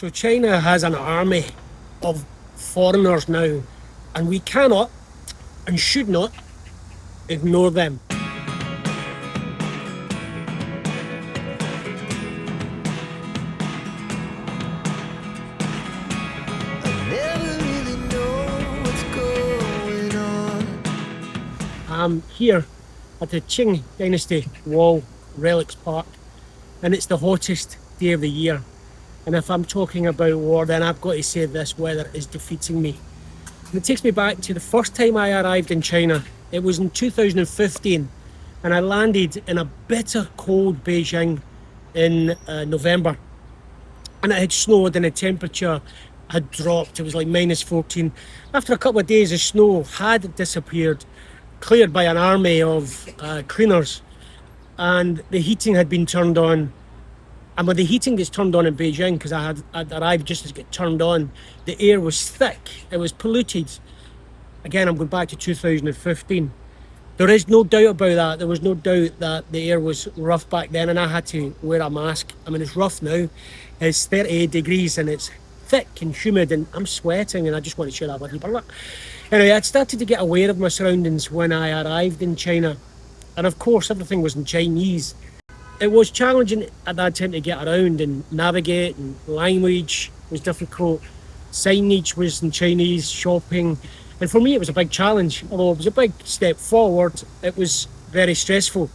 So China has an army of foreigners now, and we cannot and should not ignore them. I'm here at the Ming Dynasty Relics Park, and it's the hottest day of the year. And if I'm talking about war, then I've got to say this weather is defeating me. And it takes me back to the first time I arrived in China. It was in 2015, and I landed in a bitter cold Beijing in November. And it had snowed and the temperature had dropped. It was like -14. After a couple of days, the snow had disappeared, cleared by an army of cleaners, and the heating had been turned on. And when the heating gets turned on in Beijing, because I'd arrived just as it got turned on, the air was thick, it was polluted. Again, I'm going back to 2015. There is no doubt about that. There was no doubt that the air was rough back then, and I had to wear a mask. I mean, it's rough now. It's 38 degrees and it's thick and humid, and I'm sweating, and I just want to share that with you. But look, anyway, I'd started to get aware of my surroundings when I arrived in China. And of course, everything was in Chinese. It was challenging at that time to get around and navigate, and language was difficult. Signage was in Chinese, shopping. And for me, it was a big challenge. Although it was a big step forward, it was very stressful.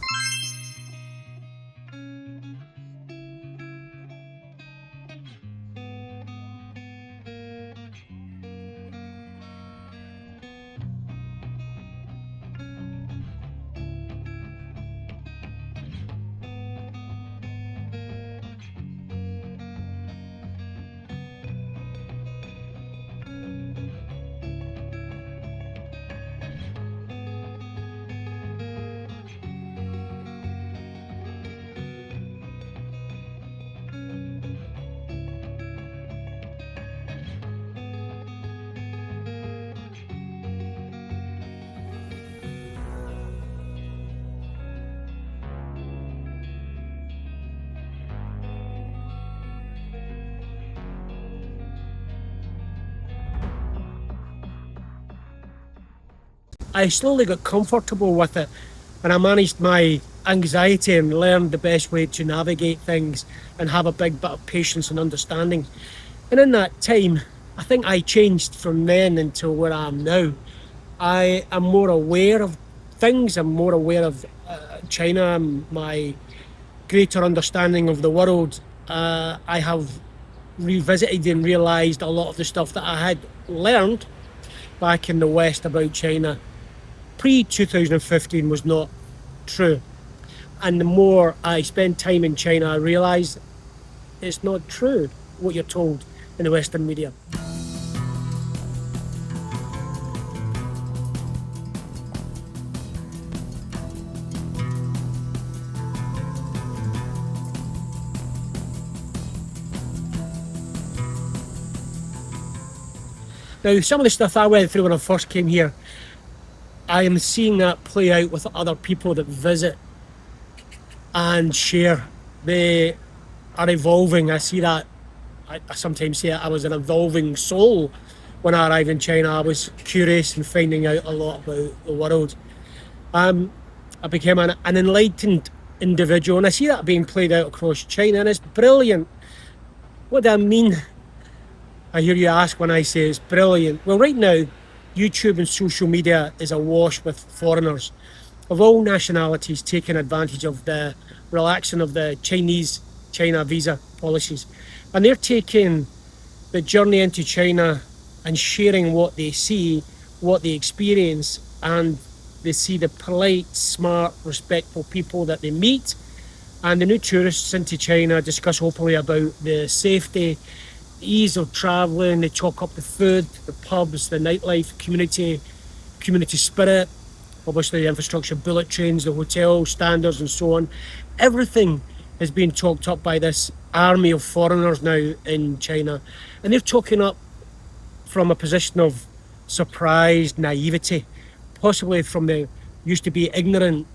I slowly got comfortable with it, and I managed my anxiety and learned the best way to navigate things and have a big bit of patience and understanding. And in that time, I think I changed from then until where I am now. I am more aware of things. I'm more aware of China, my greater understanding of the world. I have revisited and realised a lot of the stuff that I had learned back in the West about China pre-2015 was not true. And the more I spend time in China, I realise it's not true what you're told in the Western media. Now, some of the stuff I went through when I first came here, I am seeing that play out with other people that visit and share. They are evolving. I see that. I sometimes say I was an evolving soul when I arrived in China. I was curious and finding out a lot about the world. I became an enlightened individual, and I see that being played out across China, and it's brilliant. What do I mean? I hear you ask when I say it's brilliant. Well, right now, YouTube and social media is awash with foreigners of all nationalities taking advantage of the relaxing of the China visa policies. And they're taking the journey into China and sharing what they see, what they experience, and they see the polite, smart, respectful people that they meet. And the new tourists into China discuss openly about the safety, ease of travelling. They talk up the food, the pubs, the nightlife, community spirit, obviously the infrastructure, bullet trains, the hotel standards and so on. Everything is being talked up by this army of foreigners now in China, and they're talking up from a position of surprised naivety, possibly from the used to be ignorant.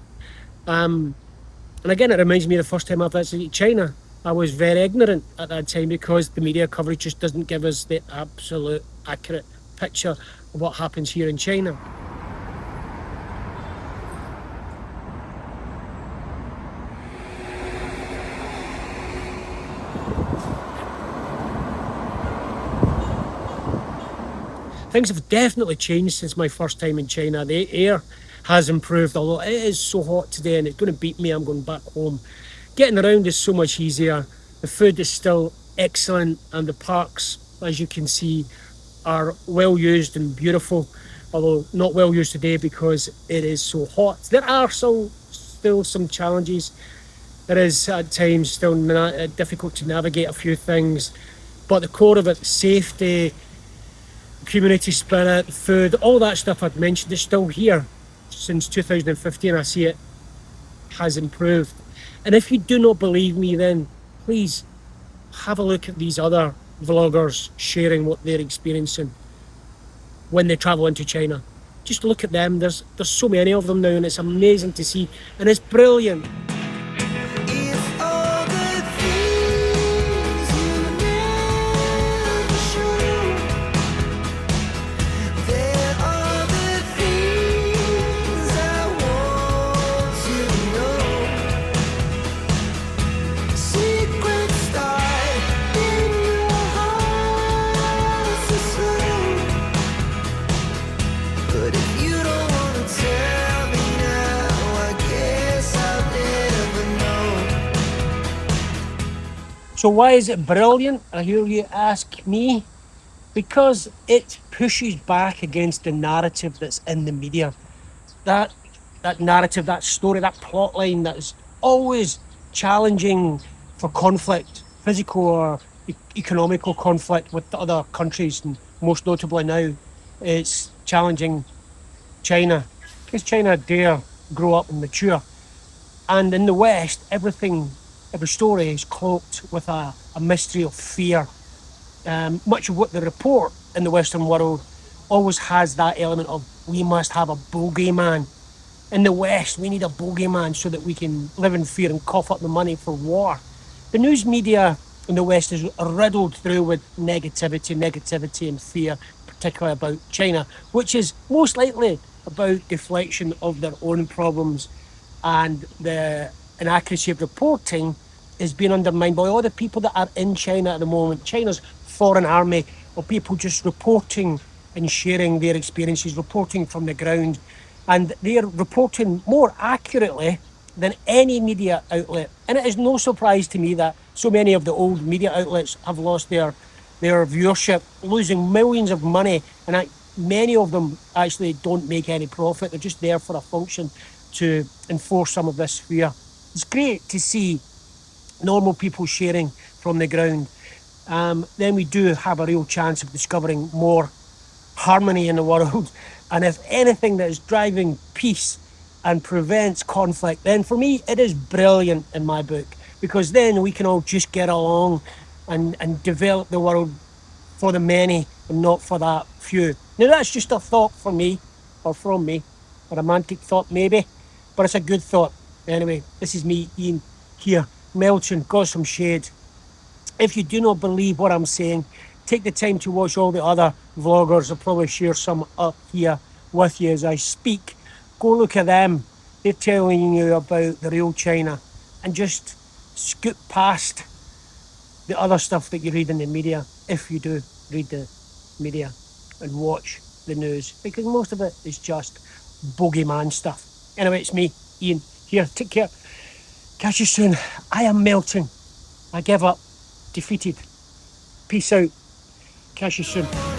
And again, it reminds me of the first time I visited China. I was very ignorant at that time because the media coverage just doesn't give us the absolute accurate picture of what happens here in China. Things have definitely changed since my first time in China. The air has improved, although it is so hot today and it's going to beat me. I'm going back home. Getting around is so much easier. The food is still excellent, and the parks, as you can see, are well used and beautiful, although not well used today because it is so hot. There are still some challenges. It is at times still difficult to navigate a few things, but the core of it, safety, community spirit, food, all that stuff I've mentioned is still here. Since 2015, I see it has improved. And if you do not believe me, then please have a look at these other vloggers sharing what they're experiencing when they travel into China. Just look at them. There's so many of them now, and it's amazing to see, and it's brilliant. So why is it brilliant, I hear you ask me? Because it pushes back against the narrative that's in the media. That narrative, that story, that plot line that is always challenging for conflict, physical or economical conflict with the other countries, and most notably now, it's challenging China. Because China dare grow up and mature. And in the West, every story is cloaked with a mystery of fear. Much of what they report in the Western world always has that element of we must have a bogeyman. In the West, we need a bogeyman so that we can live in fear and cough up the money for war. The news media in the West is riddled through with negativity and fear, particularly about China, which is most likely about deflection of their own problems, and the inaccuracy of reporting is being undermined by all the people that are in China at the moment. China's foreign army of people just reporting and sharing their experiences, reporting from the ground, and they're reporting more accurately than any media outlet. And it is no surprise to me that so many of the old media outlets have lost their viewership, losing millions of money, and many of them actually don't make any profit. They're just there for a function to enforce some of this fear. It's great to see normal people sharing from the ground. Then we do have a real chance of discovering more harmony in the world. And if anything that is driving peace and prevents conflict, then for me, it is brilliant in my book, because then we can all just get along and develop the world for the many and not for that few. Now, that's just a thought for me, or from me, a romantic thought maybe, but it's a good thought. Anyway, this is me, Ian, here, melting, got some shade. If you do not believe what I'm saying, take the time to watch all the other vloggers. I'll probably share some up here with you as I speak. Go look at them. They're telling you about the real China, and just scoot past the other stuff that you read in the media, if you do read the media and watch the news, because most of it is just bogeyman stuff. Anyway, it's me, Ian, here. Take care. Catch you soon. I am melting. I give up. Defeated. Peace out. Catch you soon.